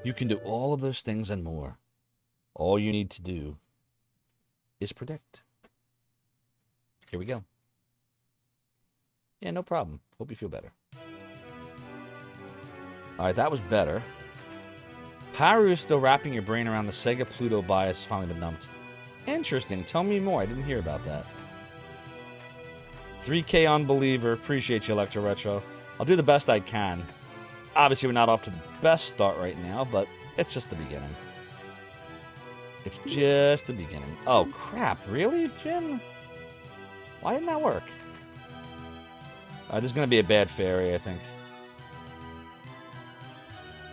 You can do all of those things and more. All you need to do is predict. Here we go. Yeah, no problem. Hope you feel better. All right, that was better. Paru is still wrapping your brain around the Sega Pluto bias finally been dumped. Interesting. Tell me more. I didn't hear about that. 3K Unbeliever. Appreciate you, Electro Retro. I'll do the best I can. Obviously, we're not off to the best start right now, but it's just the beginning. It's just the beginning. Oh, crap. Really, Jim? Why didn't that work? There's going to be a bad fairy, I think.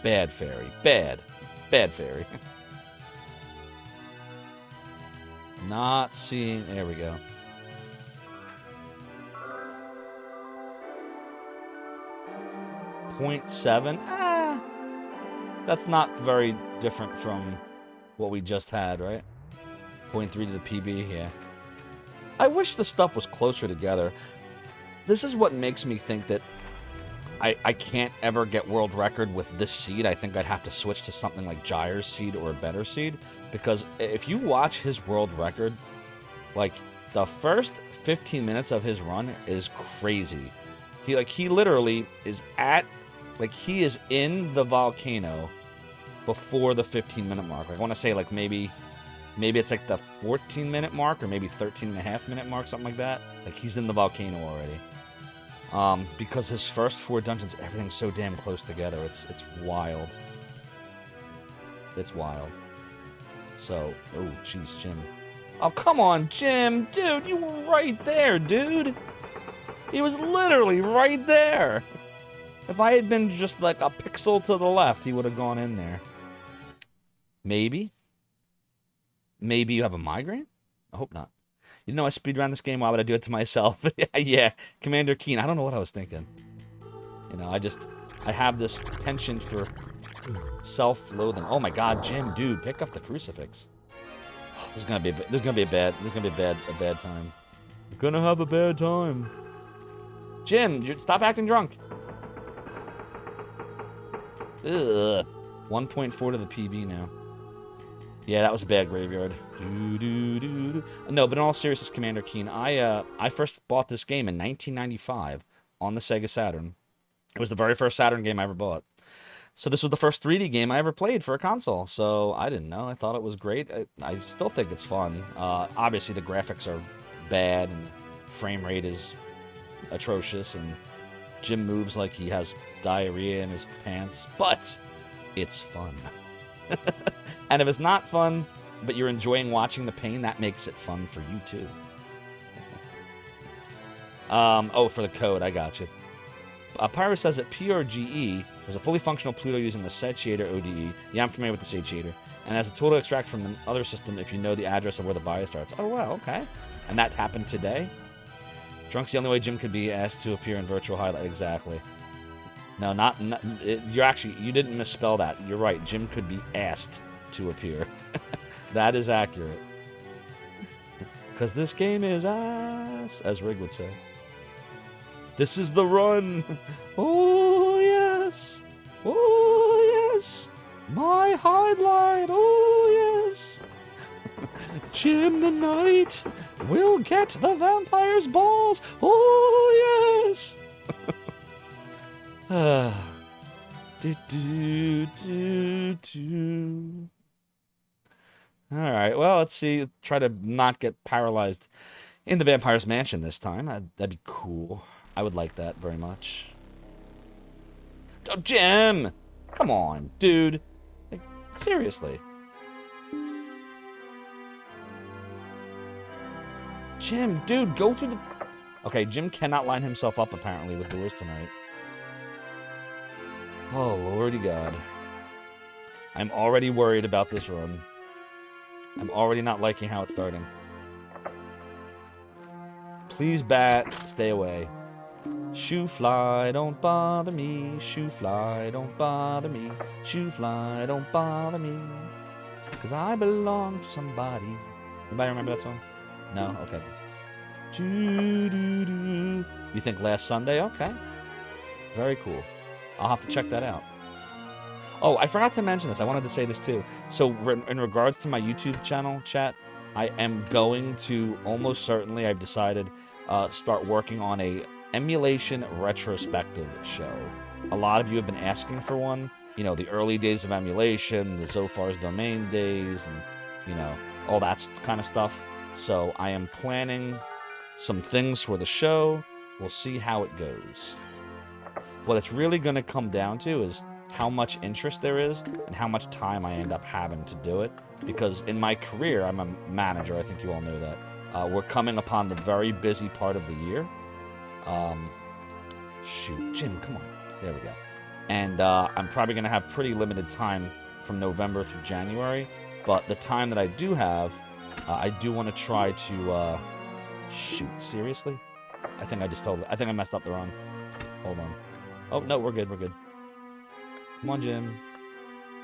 Bad fairy. Bad. Bad fairy. Not seeing... There we go. .7. That's not very different from what we just had, right? 0.3 to the PB, yeah. I wish the stuff was closer together. This is what makes me think that I can't ever get world record with this seed. I think I'd have to switch to something like Gyre's seed or a better seed. Because if you watch his world record, like, the first 15 minutes of his run is crazy. He literally is at... Like, he is in the volcano before the 15-minute mark. Like, I want to say, like, maybe it's, like, the 14-minute mark or maybe 13.5-minute mark, something like that. Like, he's in the volcano already. Because his first 4 dungeons, everything's so damn close together. It's wild. It's wild. So, oh, jeez, Jim. Oh, come on, Jim. Dude, you were right there, dude. He was literally right there. If I had been just like a pixel to the left, he would have gone in there. Maybe. Maybe you have a migraine? I hope not. You know I speedrun this game, why would I do it to myself? Yeah, Commander Keen. I don't know what I was thinking. You know, I have this penchant for self-loathing. Oh my god, Jim, dude, pick up the crucifix. Oh, this is gonna be a bad time. You're gonna have a bad time. Jim, stop acting drunk. Ugh. 1.4 to the PB now. Yeah, that was a bad graveyard. No, but in all seriousness, Commander Keen, I first bought this game in 1995 on the Sega Saturn. It was the very first Saturn game I ever bought. So this was the first 3D game I ever played for a console. So I didn't know. I thought it was great. I still think it's fun. Obviously, the graphics are bad and the frame rate is atrocious, and Jim moves like he has diarrhea in his pants, but it's fun. And if it's not fun, but you're enjoying watching the pain, that makes it fun for you too. Oh, for the code, I got you. Pyro says that PRGE was a fully functional Pluto using the set shader ODE. Yeah, I'm familiar with the set shader. And has a total extract from the other system if you know the address of where the bias starts. Oh, wow, okay. And that happened today? Drunk's the only way Jim could be asked to appear in Virtual Hydlide. Exactly. No, you didn't misspell that. You're right. Jim could be asked to appear. That is accurate. Because this game is ass, as Rig would say. This is the run. Oh, yes. Oh, yes. My Hydlide. Oh, yes. Jim the Knight will get the vampire's balls. Oh, yes. Alright, well, let's see. Try to not get paralyzed in the vampire's mansion this time. That'd be cool. I would like that very much. Oh, Jim! Come on, dude. Like, seriously. Jim, dude, go through the... Okay, Jim cannot line himself up, apparently, with doors tonight. Oh, Lordy God. I'm already worried about this run. I'm already not liking how it's starting. Please, bat, stay away. Shoo fly, don't bother me. Shoo fly, don't bother me. Shoo fly, don't bother me. 'Cause I belong to somebody. Anybody remember that song? No? Okay. You think last Sunday? Okay. Very cool. I'll have to check that out. Oh, I forgot to mention this. I wanted to say this too. So in regards to my YouTube channel, chat, I am going to almost certainly, I've decided, start working on a emulation retrospective show. A lot of you have been asking for one. You know, the early days of emulation, the Zophar's domain days, and, you know, all that kind of stuff. So I am planning some things for the show. We'll see how it goes. What it's really going to come down to is how much interest there is and how much time I end up having to do it. Because in my career, I'm a manager. I think you all know that. We're coming upon the very busy part of the year. Shoot, Jim, come on. There we go. And I'm probably going to have pretty limited time from November through January. But the time that I do have, I do want to try to... shoot, seriously? I think I messed up the wrong... Hold on. Oh, no, we're good, we're good. Come on, Jim.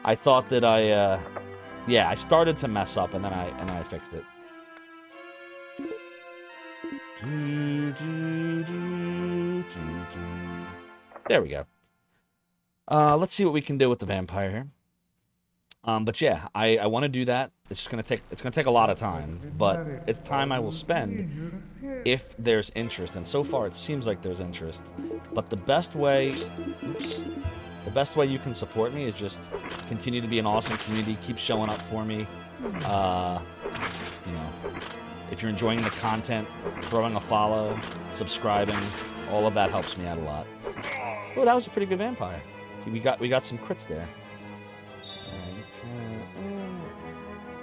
I thought that yeah, I started to mess up, and then I fixed it. There we go. Let's see what we can do with the vampire here. But yeah, I want to do that. It's gonna take a lot of time, but it's time I will spend if there's interest. And so far, it seems like there's interest. But the best way you can support me is just continue to be an awesome community. Keep showing up for me. You know, if you're enjoying the content, throwing a follow, subscribing, all of that helps me out a lot. Oh, that was a pretty good vampire. We got some crits there.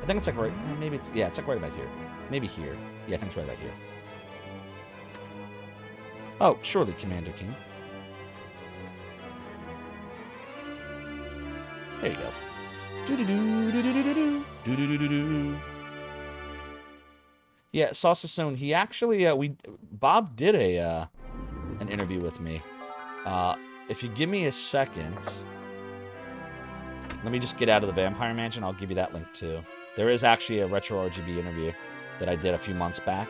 I think it's like right. Maybe it's it's like right about here. Maybe here. Yeah, I think it's right about here. Oh, surely, Commander King. There you go. Yeah, Sausasone. He actually Bob did an interview with me. If you give me a second, let me just get out of the Vampire Mansion. I'll give you that link too. There is actually a Retro RGB interview that I did a few months back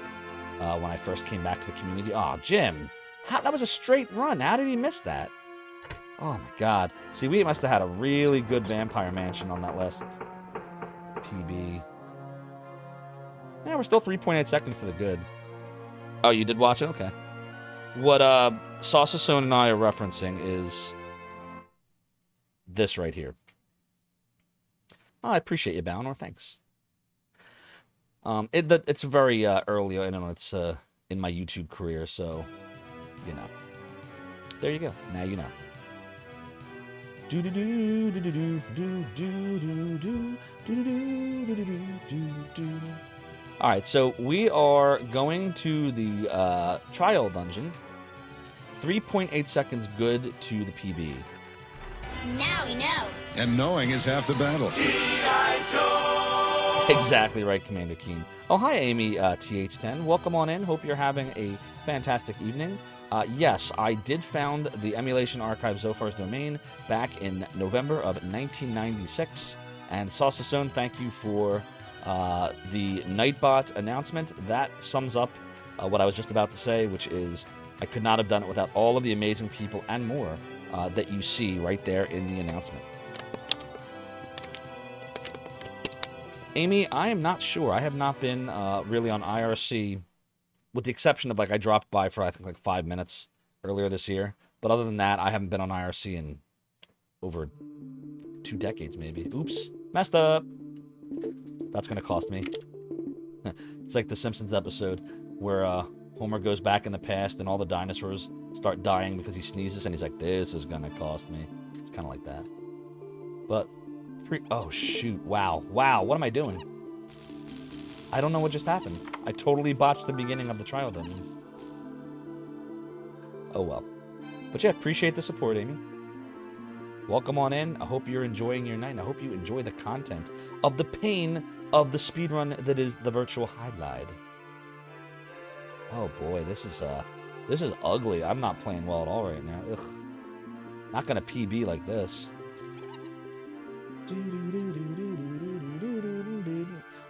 when I first came back to the community. Oh, Jim, that was a straight run. How did he miss that? Oh my God. See, we must have had a really good Vampire Mansion on that last PB. Yeah, we're still 3.8 seconds to the good. Oh, you did watch it? Okay. What Sausasone and I are referencing is this right here. Oh, I appreciate you, Balnor. Thanks. It's very early. I know it's in my YouTube career, so you know. There you go. Now you know. All right, so we are going to the trial dungeon. 3.8 seconds good to the PB. Now we know. And knowing is half the battle. Exactly right, Commander Keen. Oh, hi, Amy TH10. Welcome on in. Hope you're having a fantastic evening. Yes, I did found the Emulation Archive Zophar's domain back in November of 1996. And Sausasone, thank you for the Nightbot announcement. That sums up what I was just about to say, which is I could not have done it without all of the amazing people and more that you see right there in the announcement. Amy, I am not sure. I have not been really on IRC, with the exception of, like, I dropped by for, I think, like 5 minutes earlier this year. But other than that, I haven't been on IRC in over 2 decades, maybe. Oops. Messed up. That's going to cost me. It's like the Simpsons episode where Homer goes back in the past and all the dinosaurs start dying because he sneezes and he's like, this is going to cost me. It's kind of like that. But... oh, shoot. Wow. Wow. What am I doing? I don't know what just happened. I totally botched the beginning of the trial dungeon. Oh, well. But yeah, appreciate the support, Amy. Welcome on in. I hope you're enjoying your night, and I hope you enjoy the content of the pain of the speedrun that is the virtual Hydlide. Oh, boy. This is ugly. I'm not playing well at all right now. Ugh. Not gonna PB like this.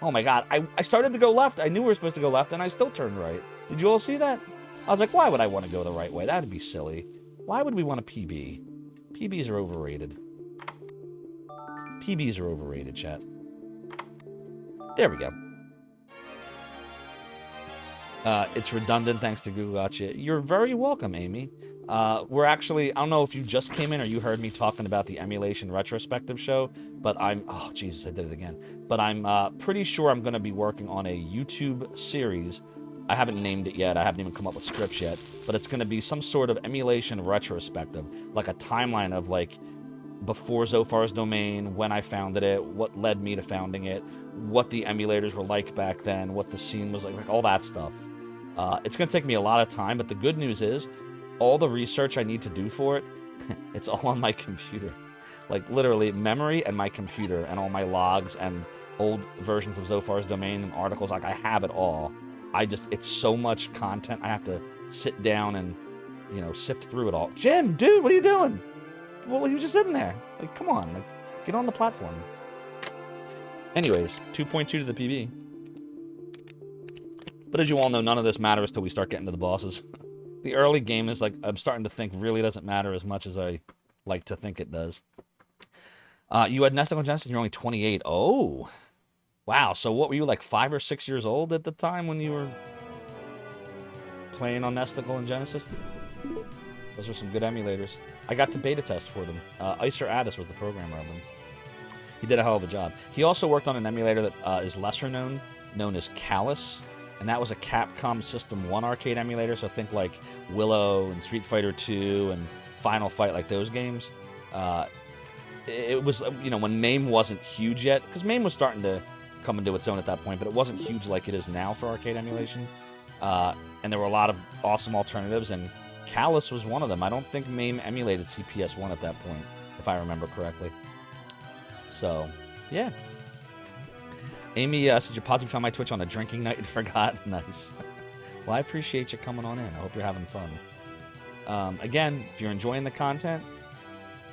Oh my God, I started to go left. I knew we were supposed to go left, and I still turned right. Did you all see that? I was like, why would I want to go the right way? That'd be silly. Why would we want a PB? PBs are overrated. PBs are overrated, chat. There we go. It's redundant thanks to Google Gotcha. You're very welcome, Amy. We're actually, I don't know if you just came in or you heard me talking about the emulation retrospective show, but oh, Jesus, I did it again. But I'm pretty sure I'm going to be working on a YouTube series. I haven't named it yet. I haven't even come up with scripts yet, but it's going to be some sort of emulation retrospective, like a timeline of like before Zophar's domain, when I founded it, what led me to founding it, what the emulators were like back then, what the scene was like all that stuff. It's going to take me a lot of time, but the good news is all the research I need to do for it, it's all on my computer. Like, literally, memory and my computer and all my logs and old versions of Zophar's domain and articles. Like, I have it all. It's so much content. I have to sit down and, sift through it all. Jim, dude, what are you doing? Well, he was just sitting there. Like, come on. Like, get on the platform. Anyways, 2.2 to the PB. But as you all know, none of this matters till we start getting to the bosses. The early game is like, I'm starting to think really doesn't matter as much as I like to think it does. You had Nesticle Genesis and you're only 28. Oh. Wow. So what were you, like 5 or 6 years old at the time when you were playing on Nesticle and Genesis? Those are some good emulators. I got to beta test for them. Icer Addis was the programmer of them. He did a hell of a job. He also worked on an emulator that is lesser known as Callus. And that was a Capcom System 1 arcade emulator, so think like Willow and Street Fighter 2 and Final Fight, like those games. It was, when MAME wasn't huge yet, because MAME was starting to come into its own at that point, but it wasn't huge like it is now for arcade emulation. And there were a lot of awesome alternatives, and Callus was one of them. I don't think MAME emulated CPS-1 at that point, if I remember correctly. So, yeah. Amy says, you possibly found my Twitch on a drinking night and forgot. Nice. Well, I appreciate you coming on in. I hope you're having fun. Again, if you're enjoying the content,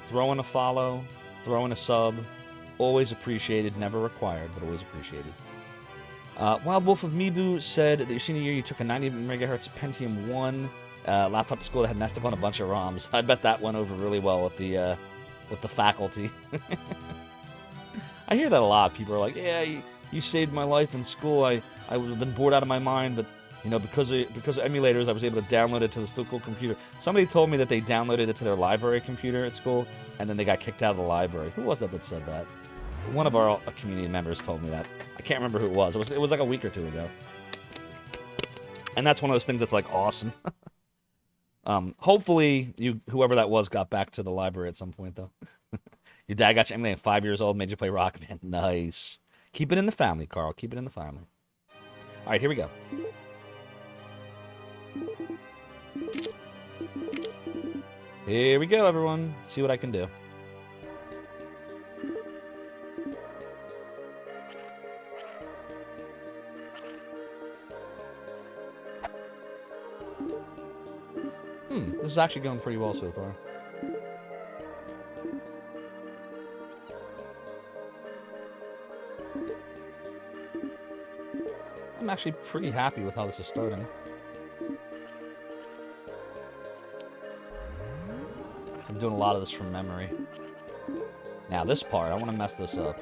throw in a follow, throw in a sub. Always appreciated. Never required, but always appreciated. Wild Wolf of Mibu said that your senior year you took a 90 megahertz Pentium 1 laptop to school that had Nesticle and a bunch of ROMs. I bet that went over really well with the faculty. I hear that a lot. People are like, yeah, you saved my life in school. I would have been bored out of my mind, but because of emulators, I was able to download it to the school computer. Somebody told me that they downloaded it to their library computer at school, and then they got kicked out of the library. Who was that said that? One of our community members told me that. I can't remember who it was. It was like a week or two ago. And that's one of those things that's like awesome. Hopefully, whoever that was got back to the library at some point, though. Your dad got you emulating at 5 years old, made you play Rock Band. Nice. Keep it in the family, Carl. Keep it in the family. All right, here we go. Here we go, everyone. Let's see what I can do. This is actually going pretty well so far. I'm actually pretty happy with how this is starting. So I'm doing a lot of this from memory. Now this part, I want to mess this up.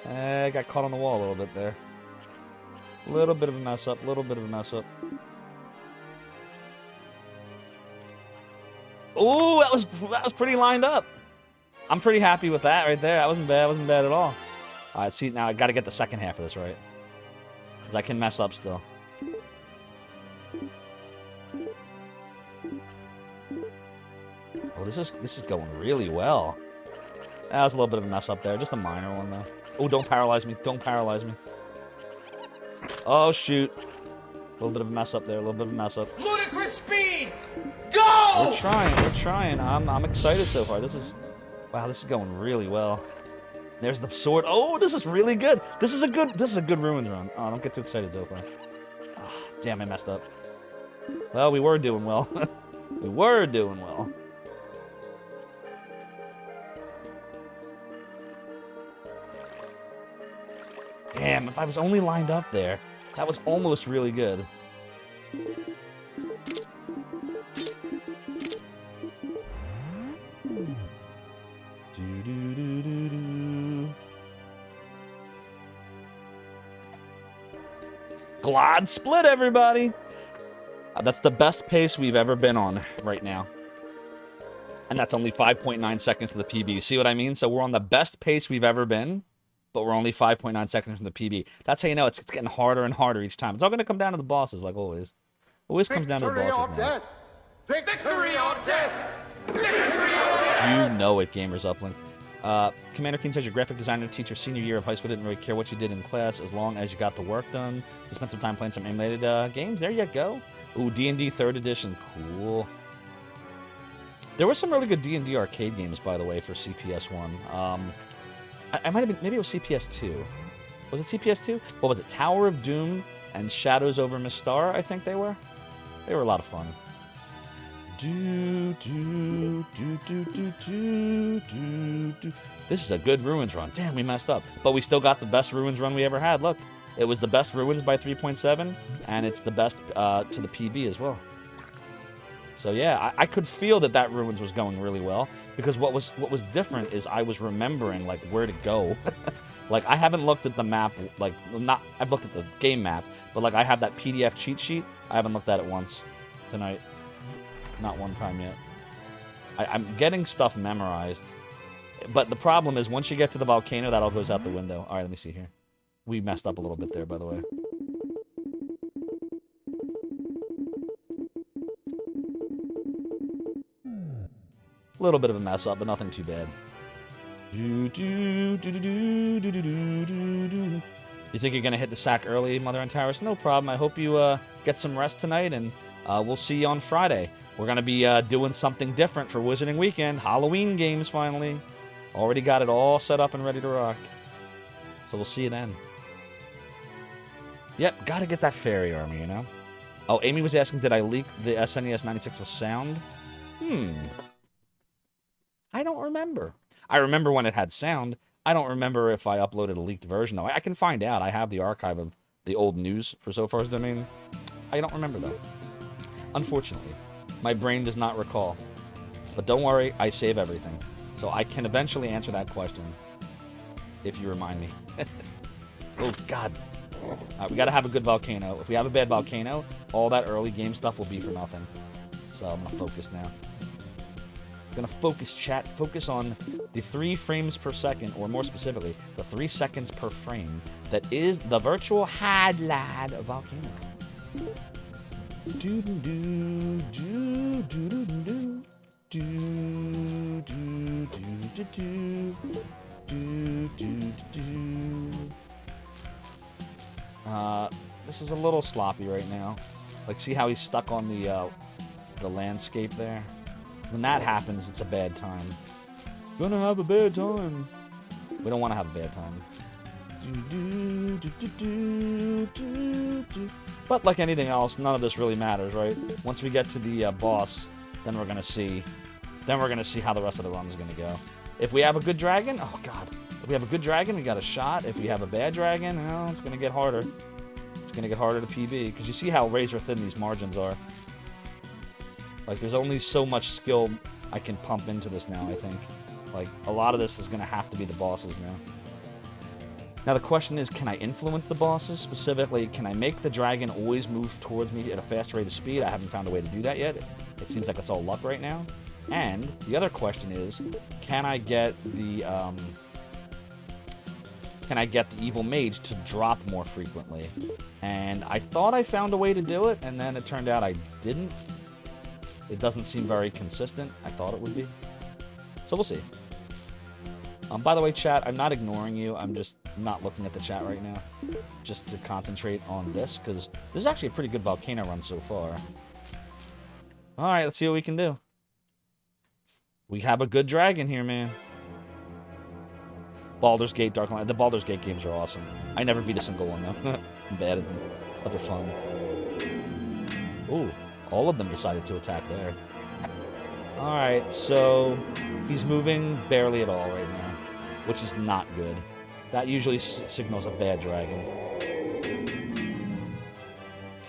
I got caught on the wall a little bit there. A little bit of a mess up, Ooh, that was pretty lined up. I'm pretty happy with that right there. That wasn't bad at all. All right, see, now I got to get the second half of this right. Because I can mess up still. Oh, this is going really well. That was a little bit of a mess up there. Just a minor one, though. Oh, don't paralyze me. Don't paralyze me. Oh, shoot. A little bit of a mess up there. A little bit of a mess up. Ludicrous speed! Go! We're trying. I'm excited so far. Wow, this is going really well. There's the sword. Oh, this is really good. This is a good ruins run. Oh, don't get too excited so far. Oh, damn, I messed up. Well, we were doing well. We were doing well. Damn, if I was only lined up there, that was almost really good. Glad split, everybody. That's the best pace we've ever been on right now. And that's only 5.9 seconds to the PB. See what I mean? So we're on the best pace we've ever been, but we're only 5.9 seconds from the PB. That's how you know it's getting harder and harder each time. It's all going to come down to the bosses, like always. Always comes down to the bosses now. Victory or death! Victory or death! You know it, Gamers Uplink. Commander King says your graphic designer teacher senior year of high school didn't really care what you did in class as long as you got the work done. Just spent some time playing some emulated games. There you go. Ooh, D&D 3rd edition. Cool. There were some really good D&D arcade games, by the way, for CPS1. I might have been, maybe it was CPS2. Was it CPS2? What was it? Tower of Doom and Shadows over Mistar, I think they were. They were a lot of fun. This is a good Ruins run. Damn, we messed up. But we still got the best Ruins run we ever had. Look, it was the best Ruins by 3.7, and it's the best to the PB as well. So yeah, I could feel that Ruins was going really well, because what was different is I was remembering like where to go. Like I haven't looked at the map, like I've looked at the game map, but like I have that PDF cheat sheet. I haven't looked at it once tonight. Not one time yet. I'm getting stuff memorized. But the problem is once you get to the volcano, that all goes out the window. All right, let me see here. We messed up a little bit there, by the way. A little bit of a mess up, but nothing too bad. You think you're going to hit the sack early, Mother and Taris? No problem. I hope you get some rest tonight, and we'll see you on Friday. We're going to be doing something different for Wizarding Weekend. Halloween games, finally. Already got it all set up and ready to rock. So we'll see you then. Yep, got to get that fairy army, you know? Oh, Amy was asking, did I leak the SNES 96 with sound? I don't remember. I remember when it had sound. I don't remember if I uploaded a leaked version, though. I can find out. I have the archive of the old news for Zophar's domain. I don't remember, though. Unfortunately. My brain does not recall. But don't worry, I save everything. So I can eventually answer that question. If you remind me. Oh, God. We got to have a good volcano. If we have a bad volcano, all that early game stuff will be for nothing. So I'm going to focus now. I'm going to focus, chat. Focus on the 3 frames per second, or more specifically, the 3 seconds per frame that is the virtual Hydlide volcano. This is a little sloppy right now. Like, see how he's stuck on the landscape there? When that happens, it's a bad time. Gonna have a bad time. We don't want to have a bad time. But like anything else, none of this really matters, right? Once we get to the boss, then we're gonna see. Then we're gonna see how the rest of the run is gonna go. If we have a good dragon, oh god. If we have a good dragon, we got a shot. If we have a bad dragon, well, it's gonna get harder. It's gonna get harder to PB, because you see how razor thin these margins are. Like, there's only so much skill I can pump into this now, I think. Like, a lot of this is gonna have to be the bosses now. Now, the question is, can I influence the bosses? Specifically, can I make the dragon always move towards me at a faster rate of speed? I haven't found a way to do that yet. It seems like it's all luck right now. And the other question is, can I get the evil mage to drop more frequently? And I thought I found a way to do it, and then it turned out I didn't. It doesn't seem very consistent. I thought it would be. So we'll see. By the way, chat, I'm not ignoring you. I'm just not looking at the chat right now. Just to concentrate on this, because this is actually a pretty good volcano run so far. Alright, let's see what we can do. We have a good dragon here, man. Baldur's Gate, Darkline. The Baldur's Gate games are awesome. I never beat a single one, though. I'm bad at them. But they're fun. Ooh, all of them decided to attack there. Alright, so he's moving barely at all right now, which is not good. That usually signals a bad dragon.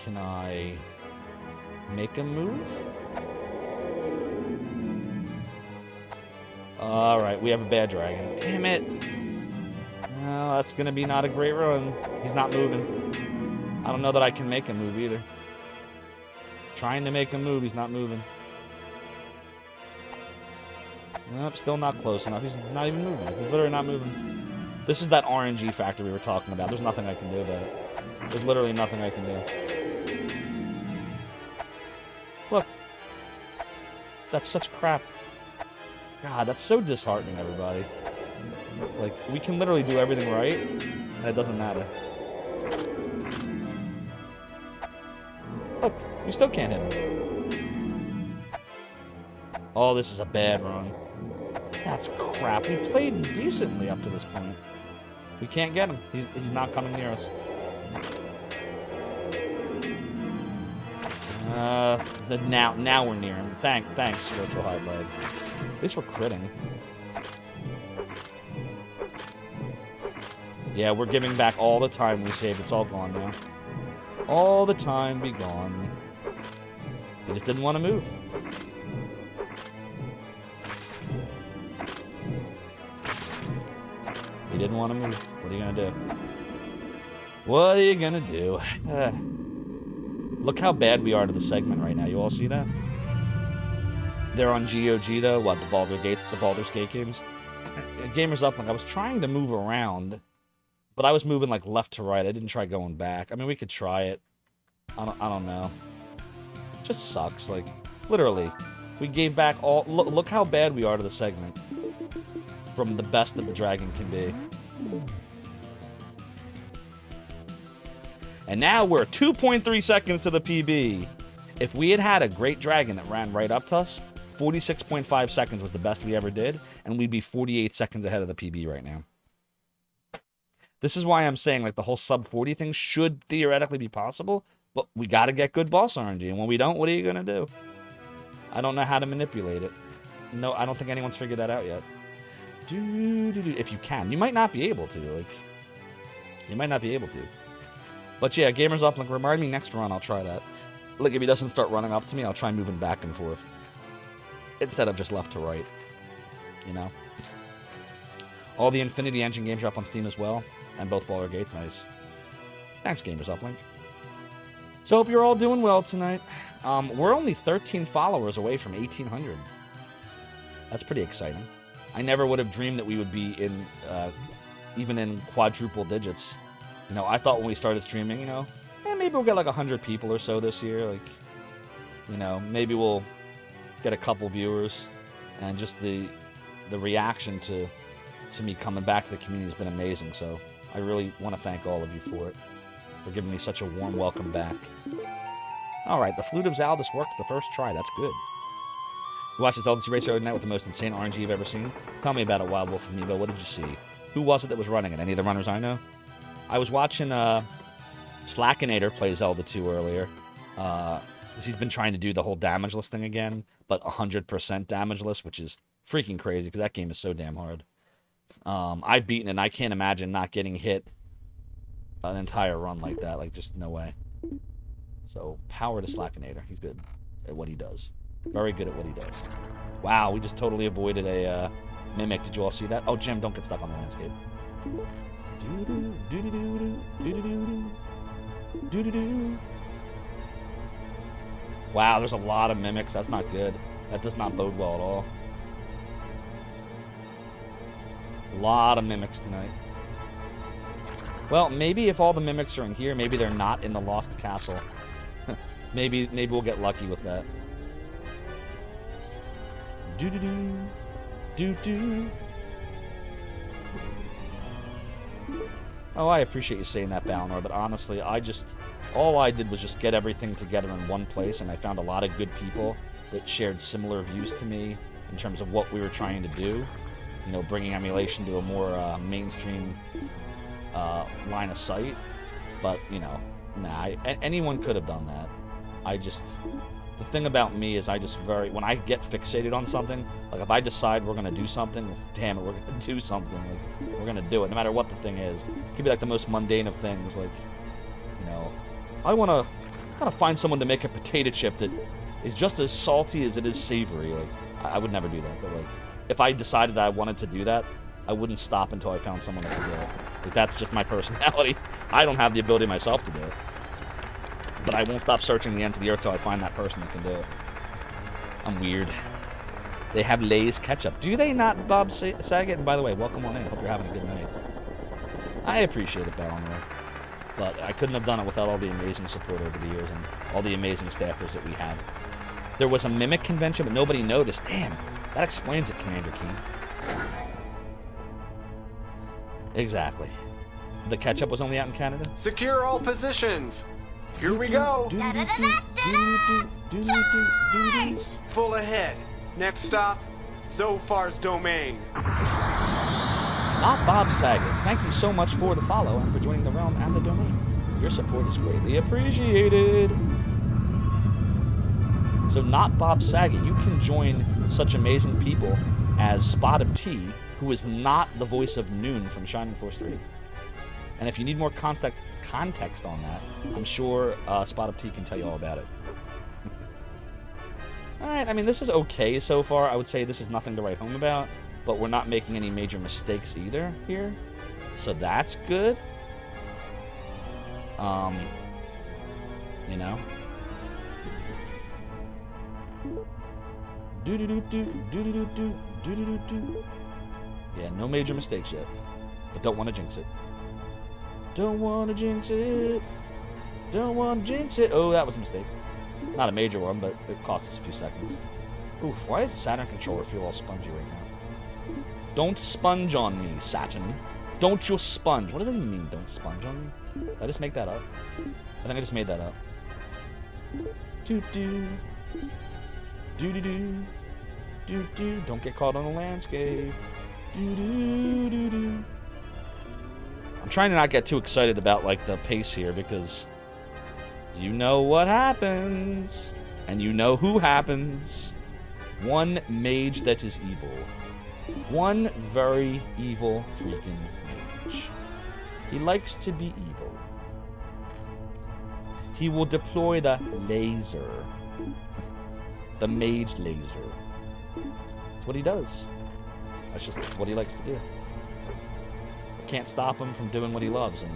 Can I make him move? Alright, we have a bad dragon. Damn it! Well, that's gonna be not a great run. He's not moving. I don't know that I can make him move either. Trying to make him move, he's not moving. Nope, still not close enough. He's not even moving. He's literally not moving. This is that RNG factor we were talking about. There's nothing I can do about it. There's literally nothing I can do. Look. That's such crap. God, that's so disheartening, everybody. Like, we can literally do everything right, and it doesn't matter. Look, we still can't hit him. Oh, this is a bad run. That's crap. We played decently up to this point. We can't get him. He's not coming near us. Now we're near him. Thanks, Virtual Hydlide. At least we're critting. Yeah, we're giving back all the time we saved. It's all gone now. All the time be gone. He just didn't want to move. He didn't want to move. What are you going to do? What are you going to do? Look how bad we are to the segment right now. You all see that? They're on GOG, though. What, the Baldur's Gate games? Gamers Uplink. I was trying to move around, but I was moving, like, left to right. I didn't try going back. I mean, we could try it. I don't know. It just sucks. Like, literally. We gave back all... Look how bad we are to the segment. From the best that the dragon can be. And now we're 2.3 seconds to the PB. If we had had a great dragon that ran right up to us, 46.5 seconds was the best we ever did, and we'd be 48 seconds ahead of the PB right now. This is why I'm saying, like, the whole sub 40 thing should theoretically be possible, but we got to get good boss RNG, and when we don't, what are you going to do? I don't know how to manipulate it. No, I don't think anyone's figured that out yet. If you can. You might not be able to, like... You might not be able to. But yeah, Gamers Uplink, remind me next run, I'll try that. Like, if he doesn't start running up to me, I'll try moving back and forth. Instead of just left to right. You know? All the Infinity Engine games are up on Steam as well. And both Baldur's Gates, nice. Thanks, Gamers Uplink. So, hope you're all doing well tonight. We're only 13 followers away from 1,800. That's pretty exciting. I never would have dreamed that we would be in, even in quadruple digits. You know, I thought when we started streaming, you know, maybe we'll get like 100 people or so this year. Like, you know, maybe we'll get a couple viewers. And just the reaction to me coming back to the community has been amazing. So I really want to thank all of you for it. For giving me such a warm welcome back. All right, the Flute of Zaldis worked the first try. That's good. You watched this Zelda race the other night with the most insane RNG you've ever seen? Tell me about it, Wild Wolf Amiibo. What did you see? Who was it that was running it? Any of the runners I know? I was watching Slackinator play Zelda 2 earlier. He's been trying to do the whole damageless thing again, but 100% damageless, which is freaking crazy because that game is so damn hard. I've beaten it, and I can't imagine not getting hit an entire run like that. Like, just no way. So, power to Slackinator. He's good at what he does. Very good at what he does. Wow, we just totally avoided a mimic. Did you all see that? Oh, Jim, don't get stuck on the landscape. Wow, there's a lot of mimics. That's not good. That does not bode well at all. A lot of mimics tonight. Well, maybe if all the mimics are in here, maybe they're not in the Lost Castle. maybe we'll get lucky with that. Do-do-do. Do-do. Oh, I appreciate you saying that, Balnor, but honestly, all I did was just get everything together in one place, and I found a lot of good people that shared similar views to me in terms of what we were trying to do. You know, bringing emulation to a more mainstream line of sight. But, you know, nah, anyone could have done that. The thing about me is when I get fixated on something, like if I decide we're going to do something, damn it, we're going to do something. Like, we're going to do it, no matter what the thing is. It could be like the most mundane of things, like, you know, I gotta find someone to make a potato chip that is just as salty as it is savory. Like, I would never do that, but like, if I decided that I wanted to do that, I wouldn't stop until I found someone that could do it. Like, that's just my personality. I don't have the ability myself to do it. But I won't stop searching the ends of the earth till I find that person that can do it. I'm weird. They have Lay's ketchup. Do they not, Bob Saget? And by the way, welcome on in. Hope you're having a good night. I appreciate it, Ballinor. But I couldn't have done it without all the amazing support over the years and all the amazing staffers that we had. There was a Mimic convention, but nobody noticed. Damn, that explains it, Commander Keen. Exactly. The ketchup was only out in Canada? Secure all positions. Here we go. Full ahead. Next stop, Zophar's domain. Not Bob Saget. Thank you so much for the follow and for joining the realm and the domain. Your support is greatly appreciated. So not Bob Saget. You can join such amazing people as Spot of Tea, who is not the voice of Noon from Shining Force 3. And if you need more context on that, I'm sure Spot of Tea can tell you all about it. Alright, I mean, this is okay so far. I would say this is nothing to write home about, but we're not making any major mistakes either here. So that's good. You know? Yeah, no major mistakes yet. But don't want to jinx it. Don't want to jinx it. Don't want to jinx it. Oh, that was a mistake. Not a major one, but it cost us a few seconds. Oof, why does the Saturn controller feel all spongy right now? Don't sponge on me, Saturn. Don't you sponge. What does that even mean, don't sponge on me? Did I just make that up? I think I just made that up. Doo-doo. Doo-doo-doo. Doo-doo. Don't get caught on the landscape. Doo-doo-doo-doo. I'm trying to not get too excited about, like, the pace here, because you know what happens. And you know who happens. One mage that is evil. One very evil freaking mage. He likes to be evil. He will deploy the laser. The mage laser. That's what he does. That's just what he likes to do. Can't stop him from doing what he loves. And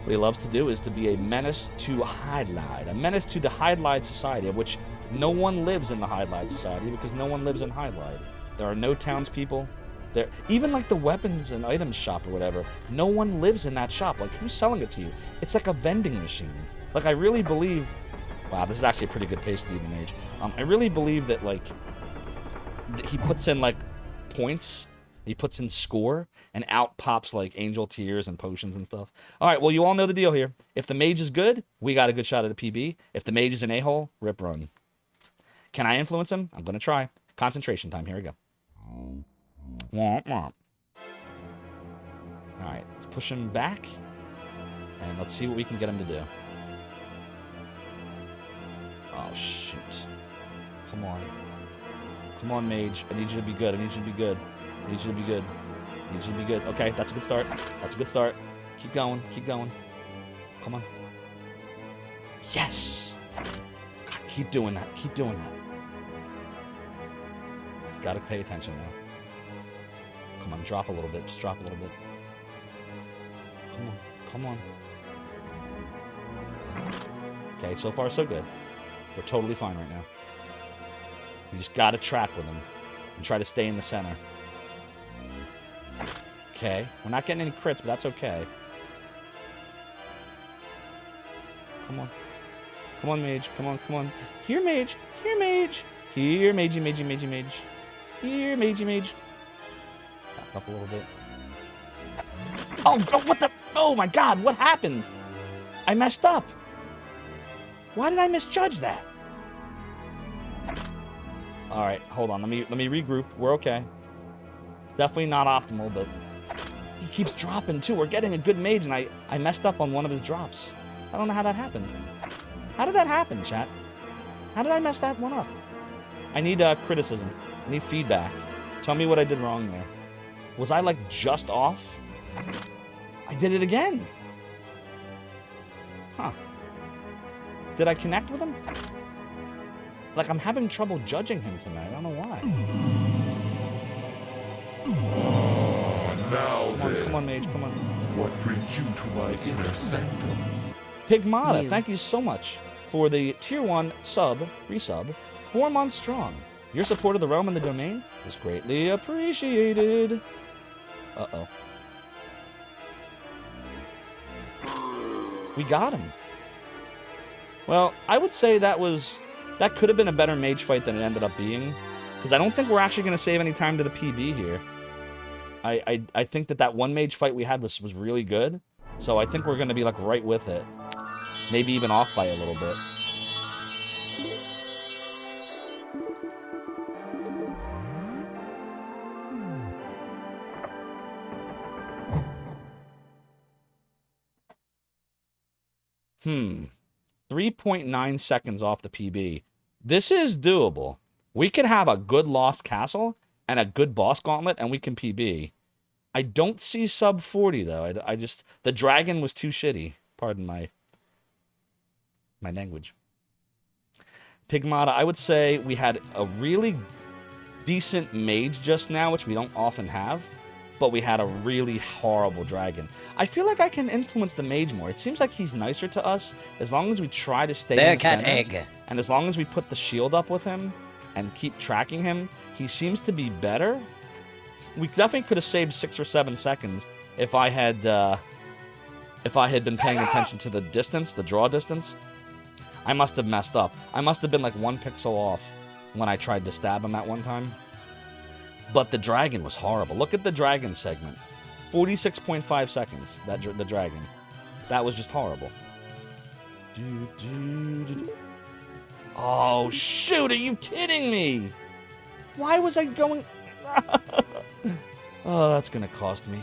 what he loves to do is to be a menace to Hydlide. A menace to the Hydlide society, of which no one lives in the Hydlide society because no one lives in Hydlide. There are no townspeople. There, even like the weapons and items shop or whatever, no one lives in that shop. Like, who's selling it to you? It's like a vending machine. Like, I really believe... Wow, this is actually a pretty good pace to even age. I really believe that, like, he puts in, like, points. He puts in score, and out pops, like, angel tears and potions and stuff. All right, well, you all know the deal here. If the mage is good, we got a good shot at a PB. If the mage is an a-hole, rip run. Can I influence him? I'm going to try. Concentration time. Here we go. Womp womp. All right, let's push him back, and let's see what we can get him to do. Oh, shoot. Come on. Come on, mage. I need you to be good. I need you to be good. I need you to be good. I need you to be good. Okay, that's a good start. That's a good start. Keep going. Keep going. Come on. Yes! God, keep doing that. Keep doing that. Gotta pay attention now. Come on, drop a little bit. Just drop a little bit. Come on. Come on. Okay, so far so good. We're totally fine right now. We just gotta track with him and try to stay in the center. Okay, we're not getting any crits, but that's okay. Come on. Come on, mage. Come on, come on. Here, mage. Here, mage. Here, magey, magey, magey, mage. Here, magey, mage. Back up a little bit. Oh, what the? Oh, my God. What happened? I messed up. Why did I misjudge that? All right, hold on. Let me regroup. We're okay. Definitely not optimal, but he keeps dropping, too. We're getting a good mage, and I messed up on one of his drops. I don't know how that happened. How did that happen, chat? How did I mess that one up? I need criticism. I need feedback. Tell me what I did wrong there. Was I, like, just off? I did it again. Huh. Did I connect with him? Like, I'm having trouble judging him tonight. I don't know why. Now come on, mage, come on. What brings you to my inner sanctum? Pigmata, thank you so much for the Tier 1 resub, 4 months strong. Your support of the realm and the domain is greatly appreciated. Uh-oh. We got him. Well, I would say that could have been a better mage fight than it ended up being. Because I don't think we're actually going to save any time to the PB here. I think that one mage fight we had was really good. So I think we're going to be like right with it. Maybe even off by a little bit. Hmm. 3.9 seconds off the PB. This is doable. We could have a good Lost Castle and a good boss gauntlet, and we can PB. I don't see sub 40, though. I just... The dragon was too shitty. Pardon my language. Pigmata, I would say we had a really decent mage just now, which we don't often have. But we had a really horrible dragon. I feel like I can influence the mage more. It seems like he's nicer to us as long as we try to stay in the center. Egg. And as long as we put the shield up with him and keep tracking him, he seems to be better. We definitely could have saved 6 or 7 seconds if I had been paying attention to the distance, the draw distance. I must have messed up. I must have been like 1 pixel off when I tried to stab him that one time. But the dragon was horrible. Look at the dragon segment. 46.5 seconds, the dragon. That was just horrible. Oh, shoot, are you kidding me? Why was I going... Oh, that's going to cost me.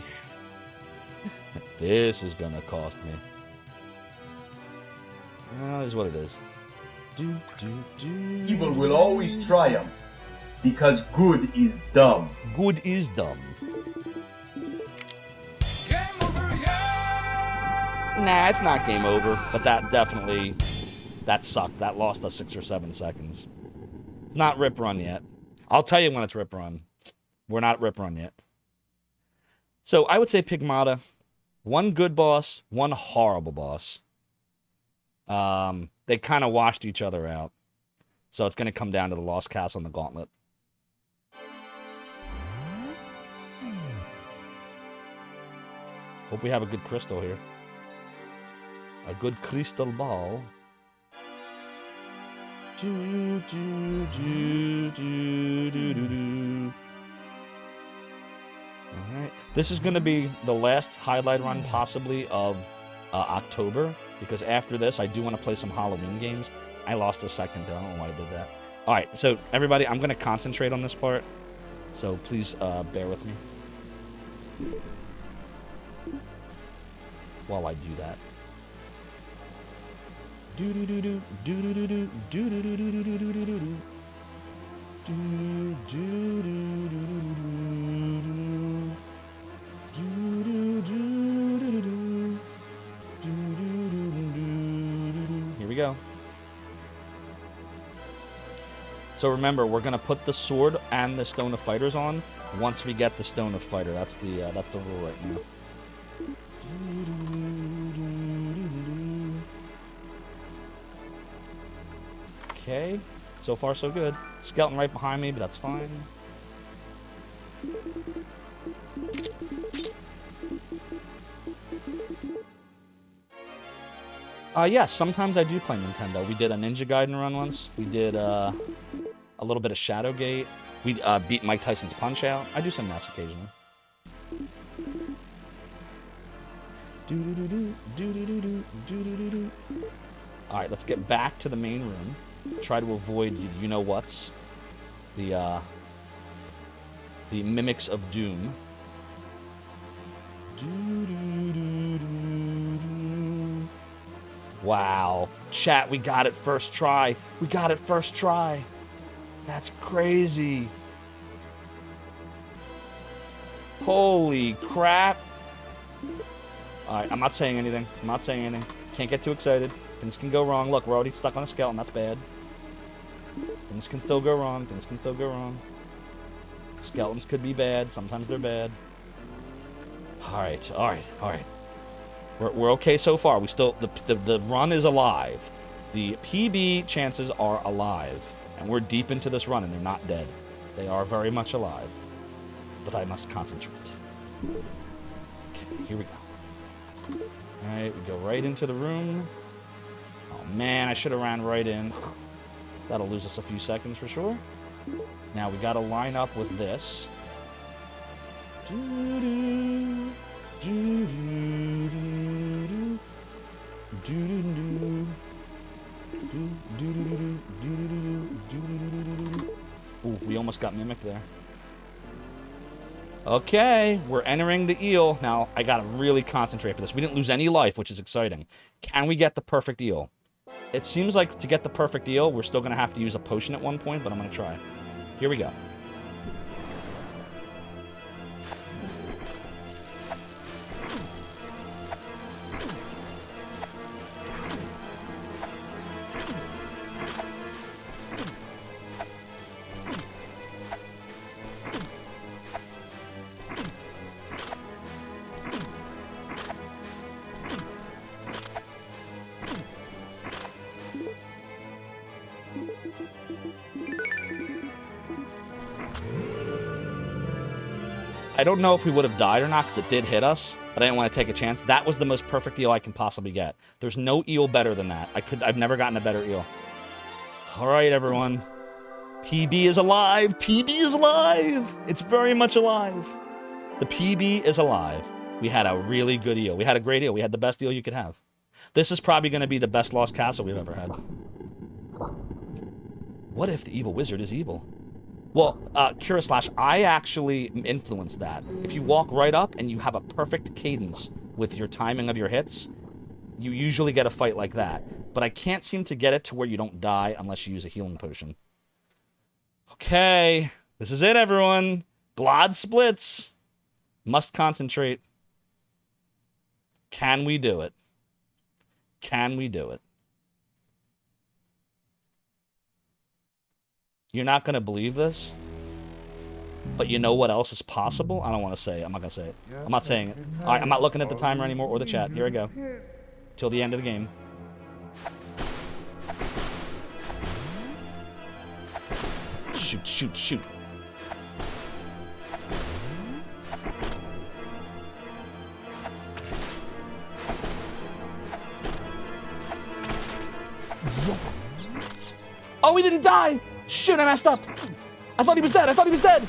This is going to cost me. Well, is what it is. Evil will always triumph. Because good is dumb. Good is dumb. Game over, yeah! Nah, it's not game over. But that definitely... That sucked. That lost us 6 or 7 seconds. It's not rip run yet. I'll tell you when it's rip run. We're not rip run yet. So I would say Pigmata. 1 good boss, 1 horrible boss. They kind of washed each other out. So it's going to come down to the Lost Castle and the Gauntlet. Hope we have a good crystal here. A good crystal ball. Alright. This is going to be the last Hydlide run, possibly, of October. Because after this, I do want to play some Halloween games. I lost a second, though. I don't know why I did that. Alright, so everybody, I'm going to concentrate on this part. So please bear with me while I do that. Here we go. So remember, we're gonna put the sword and the Stone of Fighters on once we get the Stone of Fighter. That's the rule right now. Okay, so far so good. Skeleton right behind me, but that's fine. Yeah, sometimes I do play Nintendo. We did a Ninja Gaiden run once. We did a little bit of Shadowgate. We beat Mike Tyson's Punch-Out. I do some NES occasionally. Alright, let's get back to the main room. Try to avoid you-know-whats. The Mimics of Doom. Wow. Chat, we got it first try. We got it first try. That's crazy. Holy crap. Alright, I'm not saying anything. I'm not saying anything. Can't get too excited. Things can go wrong. Look, we're already stuck on a skeleton. That's bad. Things can still go wrong. Things can still go wrong. Skeletons could be bad. Sometimes they're bad. Alright, alright, alright. We're okay so far. We still... The run is alive. The PB chances are alive. And we're deep into this run, and they're not dead. They are very much alive. But I must concentrate. Okay, here we go. Alright, we go right into the room. Oh man, I should have ran right in. That'll lose us a few seconds for sure. Now we gotta line up with this. Ooh, we almost got mimicked there. Okay, we're entering the eel. Now, I gotta really concentrate for this. We didn't lose any life, which is exciting. Can we get the perfect eel? It seems like to get the perfect eel, we're still gonna have to use a potion at one point, but I'm gonna try. Here we go. I don't know if we would have died or not because it did hit us, but I didn't want to take a chance. That was the most perfect eel I can possibly get. There's no eel better than that. I've never gotten a better eel. All right, everyone. PB is alive. PB is alive. It's very much alive. The PB is alive. We had a really good eel. We had a great eel. We had the best eel you could have. This is probably going to be the best Lost Castle we've ever had. What if the evil wizard is evil? Well, Curaslash, I actually influenced that. If you walk right up and you have a perfect cadence with your timing of your hits, you usually get a fight like that. But I can't seem to get it to where you don't die unless you use a healing potion. Okay, this is it, everyone. Glod splits. Must concentrate. Can we do it? Can we do it? You're not going to believe this, but you know what else is possible? I don't want to say it. I'm not going to say it. I'm not saying it. All right, I'm not looking at the timer anymore or the chat. Here I go. Till the end of the game. Shoot, shoot, shoot. Oh, we didn't die! Shit, I messed up. I thought he was dead. I thought he was dead.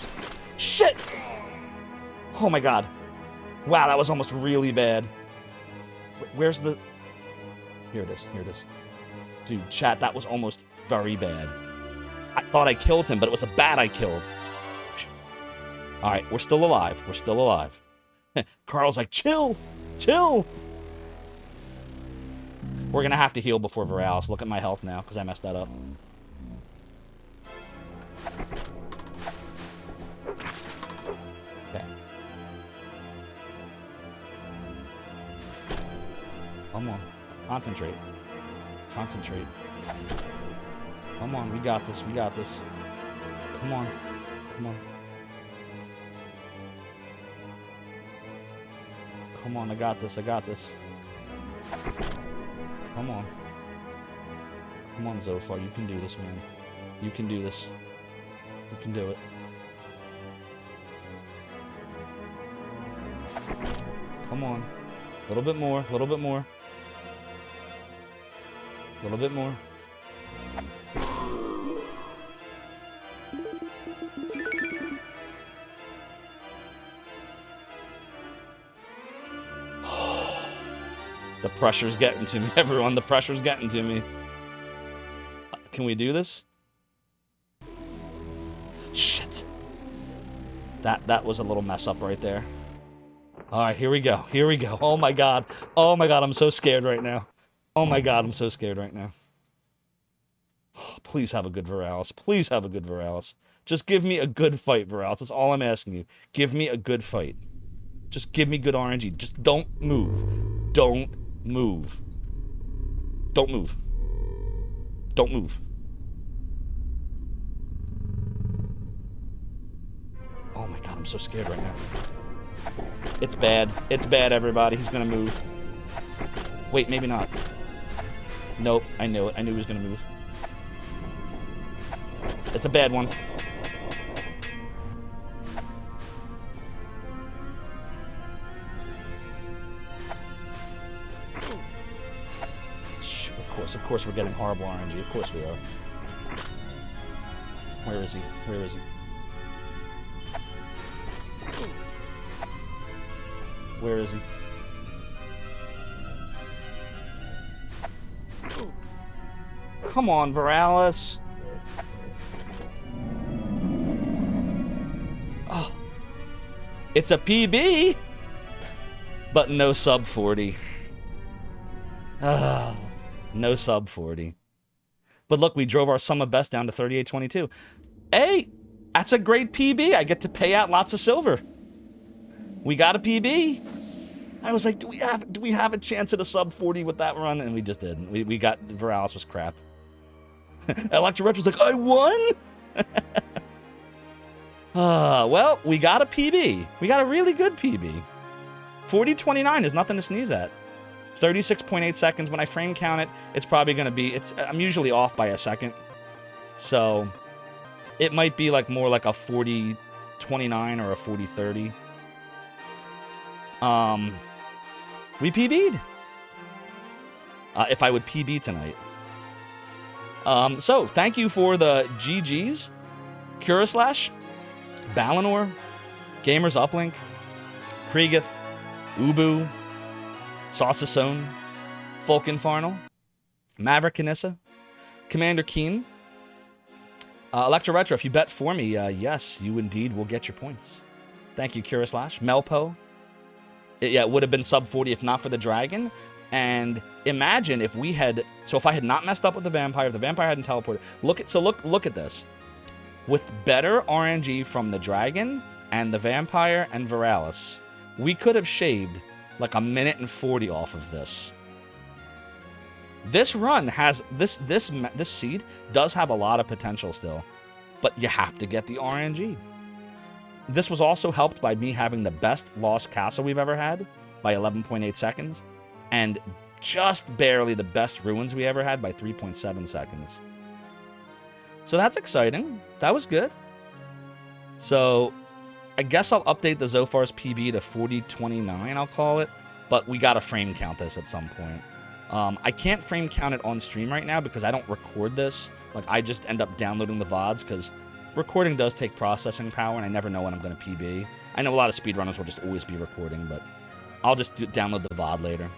Shit. Oh my god. Wow, that was almost really bad. Where's the... Here it is. Here it is. Dude, chat, that was almost very bad. I thought I killed him, but it was a bat I killed. Alright, we're still alive. We're still alive. Carl's like, chill. Chill. We're gonna have to heal before Viralis. Look at my health now, because I messed that up. Okay. Come on. Concentrate. Concentrate. Come on, we got this. We got this. Come on. Come on. Come on, I got this. I got this. Come on. Come on, Zophar. You can do this, man. You can do this. You can do it. Come on. A little bit more. A little bit more. A little bit more. The pressure's getting to me, everyone. The pressure's getting to me. Can we do this? Shit. That was a little mess up right there. All right, here we go. Here we go. Oh my god. Oh my god, I'm so scared right now. Oh my god, I'm so scared right now. Please have a good Viralis. Please have a good Viralis. Just give me a good fight, Viralis. That's all I'm asking you. Give me a good fight. Just give me good RNG. Just don't move. Don't move. Don't move. Don't move. Oh my god, I'm so scared right now. It's bad. It's bad, everybody. He's gonna move. Wait, maybe not. Nope, I knew it. I knew he was going to move. It's a bad one. Of course we're getting horrible RNG. Of course we are. Where is he? Where is he? Where is he? Come on, Viralis. Oh. It's a PB, but no sub 40. Ah. No sub 40. But look, we drove our sum of best down to 38.22. Hey, that's a great PB. I get to pay out lots of silver. We got a PB. I was like, do we have a chance at a sub 40 with that run? And we just didn't. We got, Viralis was crap. Electro Retro's like, I won? Well, we got a PB. We got a really good PB. 40.29 is nothing to sneeze at. 36.8 seconds. When I frame count it, it's probably going to be, I'm usually off by a second. So it might be like more like a 40.29 or a 40.30. We PB'd. If I would PB tonight. So thank you for the GGs. Curaslash, Balinor, Gamers Uplink, Kriegith, Ubu, Saucesone, Fulkinfarnal, Maverick Kanissa, Commander Keen, Electro Retro, if you bet for me, yes, you indeed will get your points. Thank you, Curaslash. Melpo. It would have been sub 40 if not for the Dragon. And imagine if we had, so if I had not messed up with the Vampire, if the Vampire hadn't teleported, look at this. With better RNG from the Dragon and the Vampire and Viralis, we could have shaved like a minute and 40 off of this. This run has, this seed does have a lot of potential still, but you have to get the RNG. This was also helped by me having the best Lost Castle we've ever had by 11.8 seconds, and just barely the best Ruins we ever had by 3.7 seconds. So that's exciting. That was good. So I guess I'll update the Zophar's PB to 40.29, I'll call it, but we gotta frame count this at some point. I can't frame count it on stream right now because I don't record this. Like, I just end up downloading the VODs because recording does take processing power, and I never know when I'm going to PB. I know a lot of speedrunners will just always be recording, but I'll just download the VOD later.